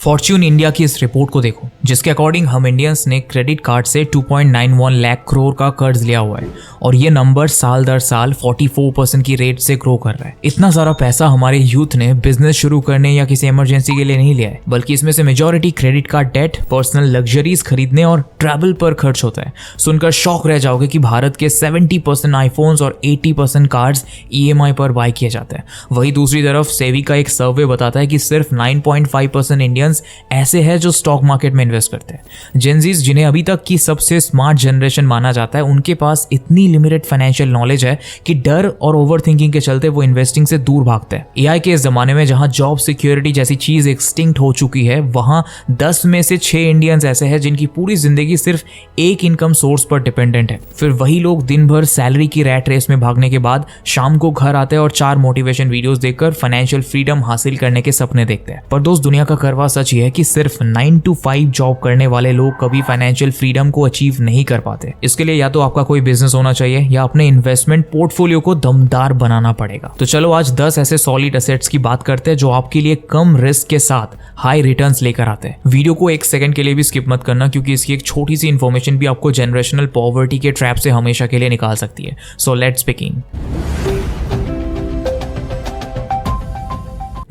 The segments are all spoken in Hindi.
फॉर्च्यून इंडिया की इस रिपोर्ट को देखो, जिसके अकॉर्डिंग हम इंडियंस ने क्रेडिट कार्ड से 2.91 लाख करोड़ का कर्ज लिया हुआ है और ये नंबर साल दर साल 44% की रेट से ग्रो कर रहा है। इतना सारा पैसा हमारे यूथ ने बिजनेस शुरू करने या किसी इमरजेंसी के लिए नहीं लिया है, बल्कि इसमें से majority credit card debt, personal luxuries खरीदने और ट्रैवल पर खर्च होता है। सुनकर शॉक रह जाओगे कि भारत के 70% आईफोन्स और 80% कार्ड्स EMI पर बाय किए जाते हैं। वही दूसरी तरफ सेवी का एक सर्वे बताता है कि सिर्फ 9.5% इंडियंस ऐसे हैं जो स्टॉक मार्केट में इन्वेस्ट करते हैं। जेनजीज, जिन्हें अभी तक की सबसे स्मार्ट जनरेशन माना जाता है, उनके पास इतनी लिमिटेड फाइनेंशियल नॉलेज है कि डर और ओवरथिंकिंग के चलते वो इन्वेस्टिंग से दूर भागते हैं। एआई के इस जमाने में जहां जॉब सिक्योरिटी जैसी चीज एक्सटिंक्ट हो चुकी है, वहां 10 में से 6 इंडियंस ऐसे हैं जिनकी पूरी जिंदगी सिर्फ एक इनकम सोर्स पर डिपेंडेंट है। फिर वही लोग दिन भर सैलरी की रैट रेस में भागने के बाद शाम को घर आते हैं और 4 मोटिवेशन वीडियोस देखकर फाइनेंशियल फ्रीडम हासिल करने के सपने देखते हैं। पर दोस्त, दुनिया का करवा सच ये है कि सिर्फ 9 to 5 जॉब करने वाले लोग कभी फाइनेंशियल फ्रीडम को अचीव नहीं कर पाते। इसके लिए या तो आपका कोई बिजनेस होना चाहिए या अपने इन्वेस्टमेंट पोर्टफोलियो को दमदार बनाना पड़ेगा। तो चलो आज 10 ऐसे सॉलिड एसेट्स की बात करते हैं जो आपके लिए कम रिस्क के साथ हाई रिटर्न्स लेकर आते हैं। वीडियो को 1 सेकंड के लिए भी स्किप मत करना, क्योंकि इसकी एक छोटी सी इंफॉर्मेशन भी आपको जनरेशनल पॉवर्टी के ट्रैप से हमेशा के लिए निकाल सकती है। So let's begin.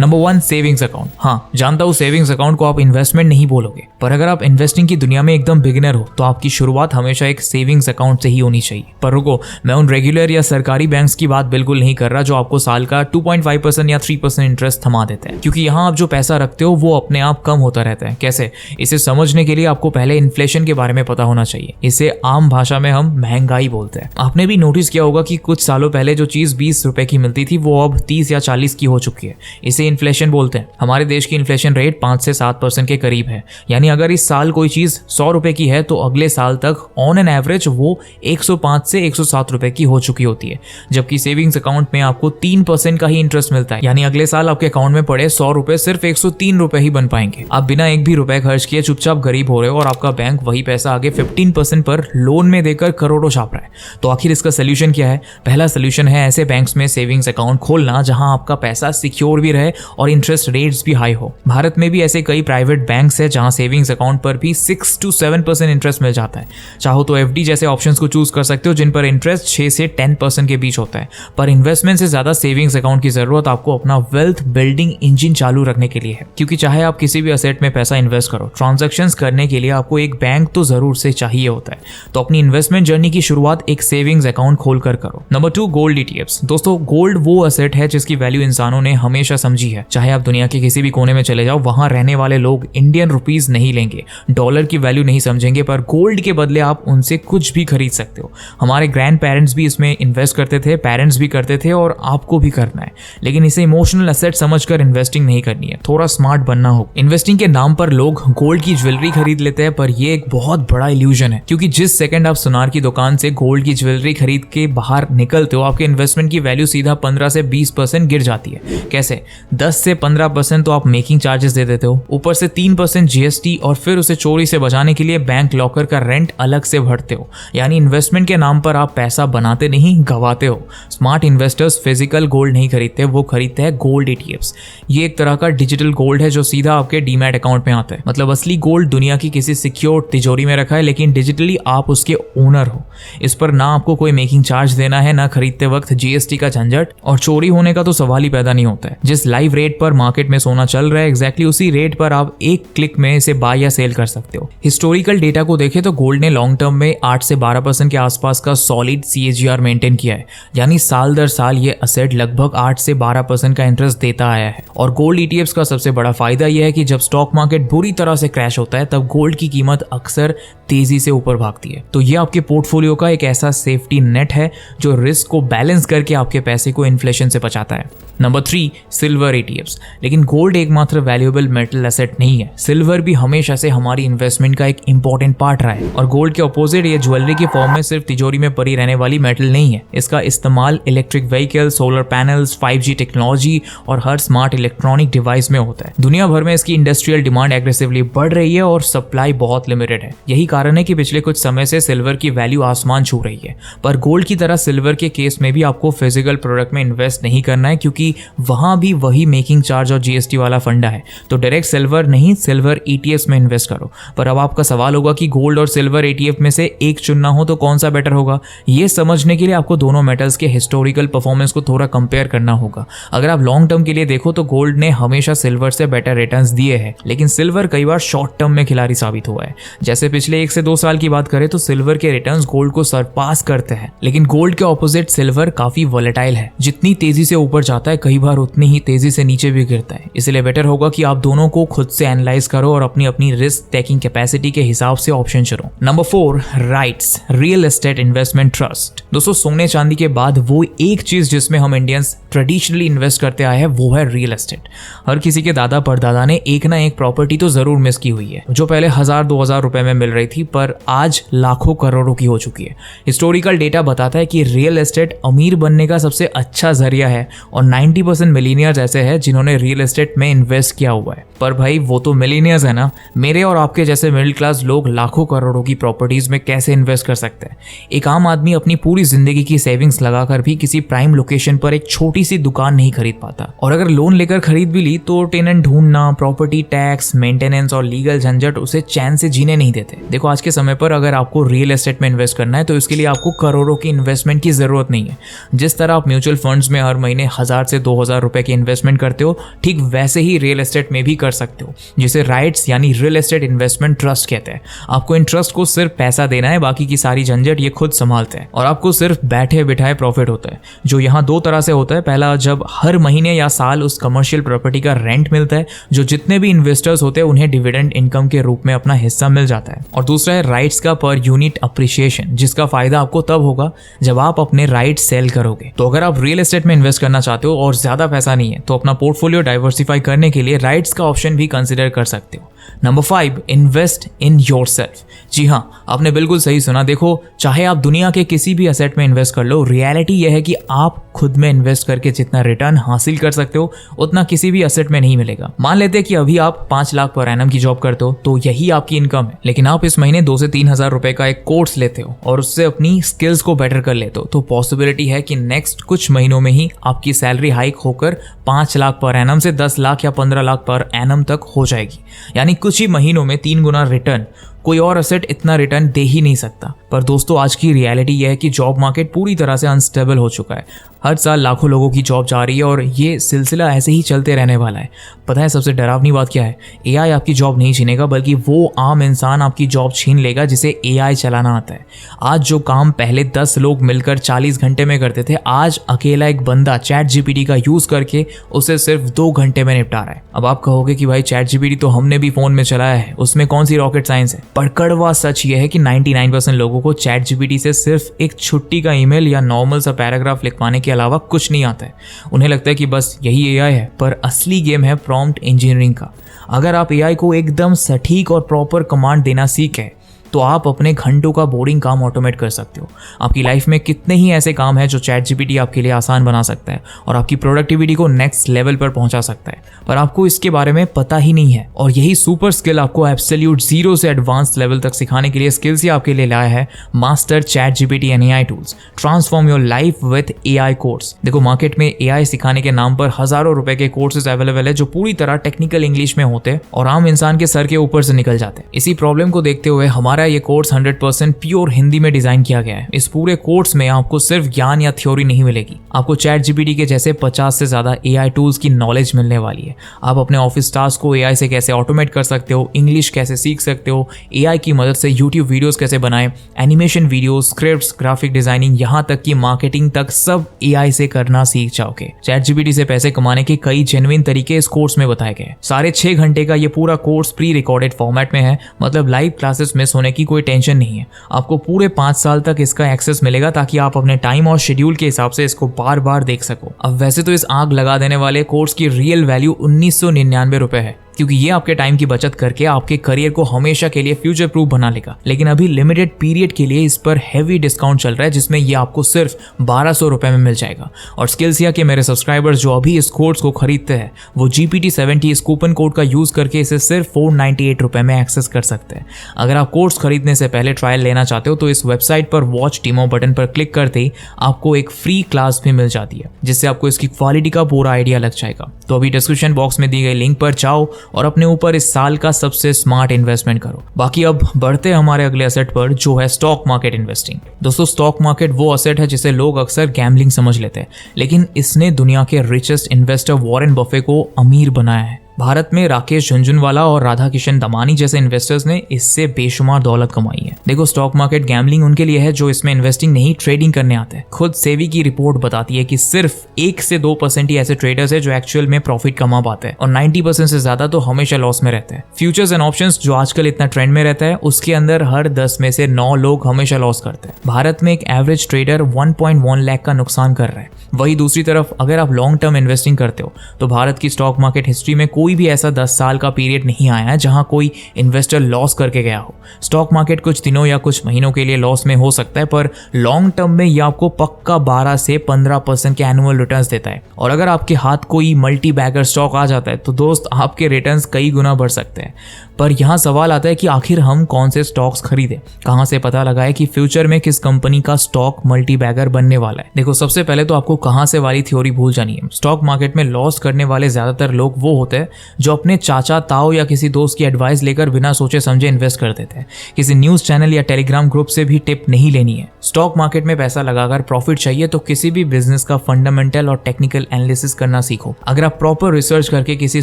Number 1, savings account. हाँ, जानता हूँ सेविंग्स अकाउंट को आप इन्वेस्टमेंट नहीं बोलोगे, पर अगर आप इन्वेस्टिंग की दुनिया में एकदम बिगिनर हो तो आपकी शुरुआत हमेशा एक सेविंग्स अकाउंट से ही होनी चाहिए। पर रुको, मैं उन रेगुलर या सरकारी बैंक्स की बात बिल्कुल नहीं कर रहा जो आपको साल का 2.5% या 3% इंटरेस्ट थमा देते हैं, क्योंकि यहाँ आप जो पैसा रखते हो वो अपने आप कम होता रहता है। कैसे? इसे समझने के लिए आपको पहले इन्फ्लेशन के बारे में पता होना चाहिए। इसे आम भाषा में हम महंगाई बोलते हैं। आपने भी नोटिस किया होगा कि कुछ सालों पहले जो चीज 20 रुपए की मिलती थी वो अब 30 या 40 की हो चुकी है। इसे इन्फ्लेशन बोलते हैं। हमारे देश की इन्फ्लेशन रेट 5 से 7% के करीब है। यानी अगर इस साल कोई चीज 100 रुपए की है तो अगले साल तक ऑन एन एवरेज वो 105 से 107 रुपए की हो चुकी होती है। जबकि सेविंग्स अकाउंट में आपको 3% का ही इंटरेस्ट मिलता है। यानी अगले साल आपके अकाउंट में पड़े 100 रुपए सिर्फ 103 रुपए ही बन पाएंगे। आप बिना एक भी रुपए खर्च किए चुपचाप गरीब हो रहे हो और आपका बैंक वही पैसा आगे 15% पर लोन में देकर करोड़ों छाप रहा है। तो आखिर इसका सोल्यूशन क्या है? पहला सोल्यूशन है ऐसे बैंक्स में सेविंग्स अकाउंट खोलना जहां आपका पैसा सिक्योर भी रहे और इंटरेस्ट रेट्स भी हाई हो। भारत में भी ऐसे कई प्राइवेट बैंक्स हैं जहां सेविंग्स अकाउंट पर भी 6 to 7% इंटरेस्ट मिल जाता है। चाहो तो FD जैसे ऑप्शंस को चूज कर सकते हो जिन पर इंटरेस्ट 6 से 10% के बीच होता है। पर इन्वेस्टमेंट से ज्यादा सेविंग्स अकाउंट की जरूरत आपको अपना वेल्थ बिल्डिंग इंजन चालू रखने के लिए है, क्योंकि चाहे आप किसी भी एसेट में पैसा इन्वेस्ट करो, ट्रांजैक्शंस करने के लिए आपको एक बैंक तो जरूर से चाहिए होता है। तो अपनी इन्वेस्टमेंट जर्नी की शुरुआत एक सेविंग्स अकाउंट खोलकर करो। Number 2, gold ETFs। दोस्तों, गोल्ड वो एसेट है जिसकी वैल्यू इंसानों ने हमेशा समझी है। चाहे आप दुनिया के किसी भी कोने में चले जाओ, वहां रहने वाले लोग इंडियन रुपीस नहीं लेंगे, डॉलर की वैल्यू नहीं समझेंगे, पर गोल्ड के बदले आप उनसे कुछ भी खरीद सकते हो। हमारे ग्रैंड पेरेंट्स भी इसमें इन्वेस्ट करते थे, पेरेंट्स भी करते थे और आपको भी करना है। लेकिन इसे इमोशनल एसेट समझकर इन्वेस्टिंग नहीं करनी है, थोड़ा स्मार्ट बनना हो। इन्वेस्टिंग के नाम पर लोग गोल्ड की ज्वेलरी खरीद लेते हैं, पर यह एक बहुत बड़ा इल्यूजन है, क्योंकि जिस सेकंड आप सुनार की दुकान से गोल्ड की ज्वेलरी खरीद के बाहर निकलते हो, आपके इन्वेस्टमेंट की वैल्यू सीधा 15 से 20% गिर जाती है। कैसे? 10 से 15% तो आप मेकिंग चार्जेस दे देते हो, ऊपर से 3% GST और फिर उसे चोरी से बचाने के लिए बैंक लॉकर का रेंट अलग से भरते हो। यानी इन्वेस्टमेंट के नाम पर आप पैसा बनाते नहीं, गवाते हो। स्मार्ट इन्वेस्टर्स फिजिकल गोल्ड नहीं खरीदते, वो खरीदते हैं गोल्ड ETFs। ये एक तरह का डिजिटल गोल्ड है जो सीधा आपके डीमैट अकाउंट में आता है। मतलब असली गोल्ड दुनिया की किसी सिक्योर तिजोरी में रखा है, लेकिन डिजिटली आप उसके ओनर हो। इस पर ना आपको कोई मेकिंग चार्ज देना है, ना खरीदते वक्त GST का झंझट, और चोरी होने का तो सवाल ही पैदा नहीं होता है। जिस लाइव रेट पर मार्केट में सोना चल रहा है, एग्जैक्टली उसी रेट पर आप एक क्लिक में इसे बाय या सेल कर सकते हो। हिस्टोरिकल डेटा को देखें तो गोल्ड ने लॉन्ग टर्म में 8 से 12% के आसपास का सॉलिड CAGR मेंटेन किया है। यानी साल दर साल ये असेट लगभग 8 से 12% का इंटरेस्ट देता आया है। और गोल्ड ETFs का सबसे बड़ा फायदा यह है कि जब स्टॉक मार्केट बुरी तरह से क्रैश होता है, तब गोल्ड की कीमत अक्सर तेजी से ऊपर भागती है। तो ये आपके पोर्टफोलियो का एक ऐसा सेफ्टी नेट है जो रिस्क को बैलेंस करके आपके पैसे को इन्फ्लेशन से बचाता है। Number 3, silver ETFs। लेकिन गोल्ड एकमात्र वैल्यूएबल मेटल एसेट नहीं है। सिल्वर भी हमेशा से हमारी इन्वेस्टमेंट का एक इंपॉर्टेंट पार्ट रहा है। और गोल्ड के अपोजिट ये ज्वेलरी की फॉर्म में सिर्फ तिजोरी में पड़ी रहने वाली मेटल नहीं है। इसका इस्तेमाल electric vehicle, solar panels, 5G technology और हर स्मार्ट इलेक्ट्रॉनिक डिवाइस में होता है। दुनिया भर में इसकी इंडस्ट्रियल डिमांड एग्रेसिवली बढ़ रही है और सप्लाई बहुत लिमिटेड है। यही कारण है कि पिछले कुछ समय से सिल्वर की वैल्यू आसमान छू रही है। पर गोल्ड की तरह सिल्वर के केस में भी आपको फिजिकल प्रोडक्ट में इन्वेस्ट नहीं करना है, क्योंकि वहां भी वही वही मेकिंग चार्ज और जीएसटी वाला फंडा है, तो डायरेक्ट सिल्वर नहीं सिल्वर ईटीएफ में इन्वेस्ट करो। पर अब आपका सवाल होगा कि गोल्ड और सिल्वर ईटीएफ में से एक चुनना हो तो कौन सा बेटर होगा। ये समझने के लिए आपको दोनों मेटल्स के हिस्टोरिकल परफॉर्मेंस को थोड़ा कंपेयर करना होगा। अगर आप लॉन्ग टर्म के लिए देखो तो गोल्ड ने हमेशा सिल्वर से बेटर रिटर्न्स दिए हैं, लेकिन सिल्वर कई बार शॉर्ट टर्म में खिलाड़ी साबित हुआ है। जैसे पिछले 1 से 2 साल की बात करें तो सिल्वर के रिटर्न्स गोल्ड को सरपास करते हैं, लेकिन गोल्ड के ऑपोजिट सिल्वर काफी वोलेटाइल है। जितनी तेजी से ऊपर जाता है कई बार उतनी ही तेजी से नीचे भी गिरता है। इसलिए बेटर होगा कि आप दोनों को खुद से एनालाइज करो और अपनी अपनी रिस्क टेकिंग कैपेसिटी के हिसाब से ऑप्शन चुनो। Number 4, rights, real estate investment trust. दोस्तों, सोने चांदी के बाद वो एक चीज जिसमें हम इंडियंस ट्रेडिशनली इन्वेस्ट करते आए हैं वो है रियल एस्टेट। हर किसी के दादा परदादा ने एक ना एक प्रॉपर्टी तो जरूर मिस की हुई है, जो पहले 1000-2000 रुपए में मिल रही थी पर आज लाखों करोड़ों की हो चुकी है। हिस्टोरिकल डेटा बताता है कि रियल एस्टेट अमीर बनने का सबसे अच्छा जरिया है और 90% मिलीनियर्स ऐसे हैं जिन्होंने रियल एस्टेट में इन्वेस्ट किया हुआ है। पर भाई वो तो मिलीनियर्स है ना, मेरे और आपके जैसे मिडिल क्लास लोग लाखों करोड़ों की प्रॉपर्टीज में कैसे इन्वेस्ट कर सकते हैं। एक आम आदमी अपनी पूरी जिंदगी की सेविंग्स लगाकर भी किसी प्राइम लोकेशन पर एक छोटी सी दुकान नहीं खरीद पाता, और अगर लोन लेकर खरीद भी ली तो टेनेंट ढूंढना, प्रॉपर्टी टैक्स, मेंटेनेंस और लीगल झंझट उसे चैन से जीने नहीं देते। देखो, आज के समय पर अगर आपको रियल एस्टेट में इन्वेस्ट करना है तो इसके लिए आपको करोड़ों की इन्वेस्टमेंट की जरूरत नहीं है। जिस तरह आप म्यूचुअल फंड्स में हर महीने 1000 से 2000 रुपए की इन्वेस्टमेंट करते हो, ठीक वैसे ही रियल एस्टेट में भी कर सकते हो, जिसे राइट्स यानी रियल एस्टेट इन्वेस्टमेंट ट्रस्ट कहते हैं। आपको इन ट्रस्ट को सिर्फ पैसा देना है, बाकी की सारी झंझट ये खुद संभालते हैं और आपको सिर्फ बैठे बिठाए प्रॉफिट होता है, जो यहाँ 2 तरह से होता है। पहला, जब हर महीने या साल उस कमर्शियल प्रॉपर्टी का रेंट मिलता है, जो जितने भी इन्वेस्टर्स होते हैं उन्हें डिविडेंड इनकम के रूप में अपना हिस्सा मिल जाता है। और दूसरा है राइट्स का पर यूनिट अप्रिसिएशन, जिसका फायदा आपको तब होगा जब आप अपने राइट्स सेल करोगे। तो अगर आप रियल एस्टेट में इन्वेस्ट करना चाहते हो और ज्यादा पैसा नहीं है तो अपना पोर्टफोलियो डाइवर्सिफाई करने के लिए राइट्स का ऑप्शन भी कंसिडर कर सकते हो। Number 5, invest in yourself. जी हाँ, आपने बिल्कुल सही सुना। देखो, चाहे आप दुनिया के किसी भी एसेट में इन्वेस्ट कर लो, रियलिटी यह है कि आप खुद में इन्वेस्ट करके जितना रिटर्न हासिल कर सकते हो उतना किसी भी एसेट में नहीं मिलेगा। मान लेते हैं कि अभी आप 5 लाख पर एनम की जॉब करते हो तो यही आपकी इनकम है, लेकिन आप इस महीने 2 से 3 हजार रुपए का एक कोर्स लेते हो और उससे अपनी स्किल्स को बेटर कर लेते हो, तो पॉसिबिलिटी है कि नेक्स्ट कुछ महीनों में ही आपकी सैलरी हाइक होकर 5 लाख पर एनम से 10 लाख या 15 लाख पर एनम तक हो जाएगी। यानी कुछ ही महीनों में 3 गुना रिटर्न। कोई और एसेट इतना रिटर्न दे ही नहीं सकता। पर दोस्तों, आज की रियलिटी यह है कि जॉब मार्केट पूरी तरह से अनस्टेबल हो चुका है। हर साल लाखों लोगों की जॉब जा रही है और ये सिलसिला ऐसे ही चलते रहने वाला है। पता है सबसे डरावनी बात क्या है? एआई आपकी जॉब नहीं छीनेगा, बल्कि वो आम इंसान आपकी जॉब छीन लेगा जिसे एआई चलाना आता है। आज जो काम पहले 10 लोग मिलकर 40 घंटे में करते थे, आज अकेला एक बंदा चैट जीपीटी का यूज करके उसे सिर्फ 2 घंटे में निपटा रहा है। अब आप कहोगे कि भाई चैट जीपीटी तो हमने भी फोन में चलाया है, उसमें कौन सी रॉकेट साइंस है। पर कड़वा सच ये है कि 99% लोगों को चैट जीपीटी से सिर्फ एक छुट्टी का ईमेल या नॉर्मल सा पैराग्राफ लिखवाने के अलावा कुछ नहीं आता है। उन्हें लगता है कि बस यही एआई है, पर असली गेम है प्रॉम्प्ट इंजीनियरिंग का। अगर आप एआई को एकदम सटीक और प्रॉपर कमांड देना सीखें तो आप अपने घंटों का बोरिंग काम ऑटोमेट कर सकते हो। आपकी लाइफ में कितने ही ऐसे काम हैं जो चैट जीपीटी आपके लिए आसान बना सकता है और आपकी प्रोडक्टिविटी को नेक्स्ट लेवल पर पहुंचा सकता है, पर आपको इसके बारे में पता ही नहीं है। और यही सुपर स्किल आपको एब्सोल्यूट 0 से एडवांस लेवल तक सिखाने के लिए स्किल्स ही आपके लिए लाया है master chat GPT and AI tools. Transform your life with AI course. देखो, मार्केट में एआई सिखाने के नाम पर हजारों रुपए के कोर्सेज अवेलेबल है जो पूरी तरह टेक्निकल इंग्लिश में होते हैं और आम इंसान के सर के ऊपर से निकल जाते हैं। इसी प्रॉब्लम को देखते हुए हमारा ये कोर्स 100% प्योर हिंदी में डिजाइन किया गया है। इस पूरे कोर्स में आपको सिर्फ ज्ञान या थ्योरी नहीं मिलेगी, आपको चैट जीपीटी के जैसे 50 से ज्यादा एआई टूल्स की नॉलेज मिलने वाली है। आप अपने ऑफिस टास्क को एआई से कैसे ऑटोमेट कर सकते हो, इंग्लिश कैसे सीख सकते हो, एआई की मदद से यूट्यूब वीडियोस कैसे बनाए, animation video, scripts, graphic designing, यहाँ तक की मार्केटिंग तक सब एआई से करना सीख जाओगे। चैट जीपीटी से पैसे कमाने के कई जेन्युइन तरीके इस कोर्स में बताए गए। 6.5 घंटे का ये पूरा कोर्स प्री रिकॉर्डेड फॉर्मेट में है, मतलब लाइव क्लासेस मिस होने की कोई टेंशन नहीं है। आपको पूरे 5 साल तक इसका एक्सेस मिलेगा ताकि आप अपने टाइम और शेड्यूल के हिसाब से इसको बार बार देख सको। अब वैसे तो इस आग लगा देने वाले कोर्स की रियल वैल्यू 1999 रुपए है, क्योंकि ये आपके टाइम की बचत करके आपके करियर को हमेशा के लिए फ्यूचर प्रूफ बना लेगा। लेकिन अभी लिमिटेड पीरियड के लिए इस पर हैवी डिस्काउंट चल रहा है, जिसमें ये आपको सिर्फ 1200 रुपए में मिल जाएगा। और स्किल्सिया के मेरे सब्सक्राइबर्स जो अभी इस कोर्स को खरीदते हैं वो GPT70 इस कूपन कोड का यूज करके इसे सिर्फ 498 रुपए में एक्सेस कर सकते हैं। अगर आप कोर्स खरीदने से पहले ट्रायल लेना चाहते हो तो इस वेबसाइट पर वॉच डेमो बटन पर क्लिक करते ही आपको एक फ्री क्लास भी मिल जाती है, जिससे आपको इसकी क्वालिटी का पूरा आइडिया लग जाएगा। तो अभी डिस्क्रिप्शन बॉक्स में दी गई लिंक पर जाओ और अपने ऊपर इस साल का सबसे स्मार्ट इन्वेस्टमेंट करो। बाकी अब बढ़ते हैं हमारे अगले एसेट पर, जो है स्टॉक मार्केट इन्वेस्टिंग। दोस्तों, स्टॉक मार्केट वो एसेट है जिसे लोग अक्सर गैम्बलिंग समझ लेते हैं, लेकिन इसने दुनिया के रिचेस्ट इन्वेस्टर वॉरेन बफे को अमीर बनाया है। भारत में राकेश झुनझुनवाला और राधा किशन दमानी जैसे इन्वेस्टर्स ने इससे बेशुमार दौलत कमाई है। देखो, स्टॉक मार्केट गैम्बलिंग उनके लिए है जो इसमें इन्वेस्टिंग नहीं ट्रेडिंग करने आते हैं। खुद सेवी की रिपोर्ट बताती है कि सिर्फ 1 से 2% ही ऐसे ट्रेडर्स है जो एक्चुअल में प्रॉफिट कमा पाते हैं और 90% से ज्यादा तो हमेशा लॉस में रहते हैं। फ्यूचर्स एंड ऑप्शंस जो आजकल इतना ट्रेंड में रहता है, उसके अंदर हर 10 में से 9 लोग हमेशा लॉस करते हैं। भारत में एक एवरेज ट्रेडर 1.1 लाख का नुकसान कर रहा है। वही दूसरी तरफ अगर आप लॉन्ग टर्म इन्वेस्टिंग करते हो तो भारत की स्टॉक मार्केट हिस्ट्री में कोई भी ऐसा 10 साल का पीरियड नहीं आया है जहां कोई इन्वेस्टर लॉस करके गया हो। स्टॉक मार्केट कुछ दिनों या कुछ महीनों के लिए लॉस में हो सकता है, पर लॉन्ग टर्म में यह आपको पक्का 12 से 15% के एनुअल रिटर्न्स देता है। और अगर आपके हाथ कोई मल्टी बैगर स्टॉक आ जाता है तो दोस्त आपके रिटर्न्स कई गुना बढ़ सकते हैं। पर यहाँ सवाल आता है कि आखिर हम कौन से स्टॉक्स खरीदें, कहां से पता लगाए कि फ्यूचर में किस कंपनी का स्टॉक मल्टी बैगर बनने वाला है। देखो, सबसे पहले तो आपको कहां से वाली थ्योरी भूल जानी है। स्टॉक मार्केट में लॉस करने वाले ज्यादातर लोग वो होते हैं जो अपने चाचा ताऊ या किसी दोस्त की एडवाइस लेकर बिना सोचे समझे इन्वेस्ट कर देते हैं। किसी न्यूज चैनल या टेलीग्राम ग्रुप से भी टिप नहीं लेनी है। स्टॉक मार्केट में पैसा लगाकर प्रॉफिट चाहिए तो किसी भी बिजनेस का फंडामेंटल और टेक्निकल एनालिसिस करना सीखो। अगर आप प्रॉपर रिसर्च करके किसी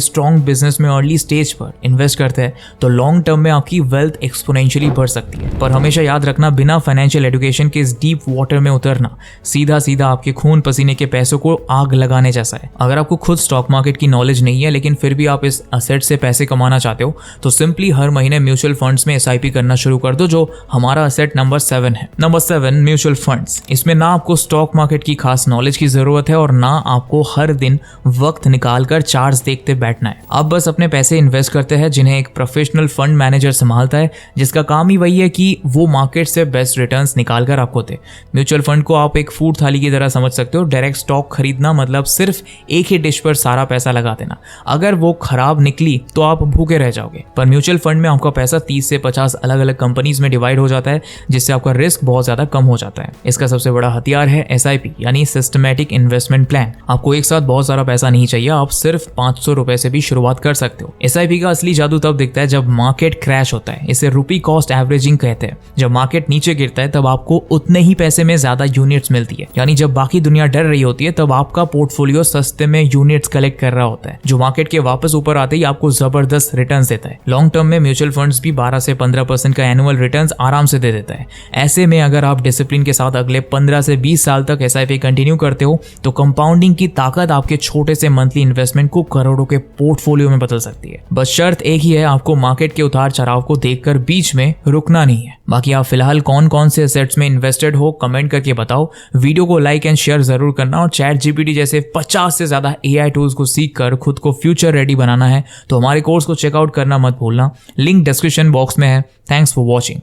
स्ट्रॉन्ग बिजनेस में अर्ली स्टेज पर इन्वेस्ट करते हैं तो लॉन्ग टर्म में आपकी वेल्थ एक्सपोनेंशियली बढ़ सकती है। पर हमेशा याद रखना, बिना फाइनेंशियल एजुकेशन के इस डीप वाटर में उतरना सीधा सीधा आपके खून पसीने के पैसों को आग लगाने जैसा है। अगर आपको खुद स्टॉक मार्केट की नॉलेज नहीं है लेकिन फिर भी आप इस असेट से पैसे कमाना चाहते हो तो सिंपली हर महीने म्यूचुअल फंड्स में SIP करना शुरू कर दो, जो हमारा असेट नंबर 7 है। Number 7, mutual funds. इसमें ना आपको स्टॉक मार्केट की खास नॉलेज की जरूरत है और ना आपको हर दिन वक्त निकालकर चार्ट्स देखते बैठना है। आप बस अपने पैसे इन्वेस्ट करते हैं जिन्हें एक प्रोफेशनल फंड मैनेजर संभालता है, जिसका काम ही वही है कि वो मार्केट से बेस्ट रिटर्न्स निकाल कर आपको दे। म्यूचुअल फंड को आप एक फूड थाली की तरह समझ सकते हो। डायरेक्ट स्टॉक खरीदना मतलब सिर्फ एक ही डिश पर सारा पैसा लगा देना। अगर वो खराब निकली तो आप भूखे रह जाओगे। पर म्यूचुअल फंड में आपका पैसा 30 से 50 अलग अलग कंपनीज में डिवाइड हो जाता है, जिससे आपका रिस्क बहुत ज्यादा कम हो जाता है। इसका सबसे बड़ा हथियार है SIP यानी सिस्टमैटिक इन्वेस्टमेंट प्लान। आपको एक साथ बहुत सारा पैसा नहीं चाहिए, आप सिर्फ 500 रुपए से भी शुरुआत कर सकते हो। SIP का असली जादू तब दिखता है जब मार्केट क्रैश होता है। इसे रुपी कॉस्ट एवरेजिंग कहते हैं। जब मार्केट नीचे गिरता है तब आपको उतने ही पैसे में ज्यादा यूनिट्स मिलती है। यानी जब बाकी दुनिया डर रही होती है तब आपका पोर्टफोलियो सस्ते में यूनिट्स कलेक्ट कर रहा होता है, जो मार्केट के वापस ऊपर आते ही आपको जबरदस्त रिटर्न्स देता है। लॉन्ग टर्म में म्यूचुअल फंड्स भी 12 से 15% का एनुअल रिटर्न्स आराम से दे देता है। ऐसे में अगर आप डिसिप्लिन के साथ अगले 15 से 20 साल तक SIP कंटिन्यू करते हो तो कंपाउंडिंग की ताकत आपके छोटे से मंथली इन्वेस्टमेंट को करोड़ों के पोर्टफोलियो में बदल सकती है। बस शर्त एक ही है, आपको मार्केट के उतार चढ़ाव को देखकर बीच में रुकना नहीं है। बाकी आप फिलहाल कौन कौन से एसेट्स में इन्वेस्टेड हो कमेंट करके बताओ। वीडियो को लाइक एंड शेयर जरूर करना और ChatGPT जैसे 50 से ज्यादा AI टूल्स को सीख कर खुद को फ्यूचर रेडी बनाना है तो हमारे कोर्स को चेकआउट करना मत भूलना। लिंक डिस्क्रिप्शन बॉक्स में है। Thanks for watching.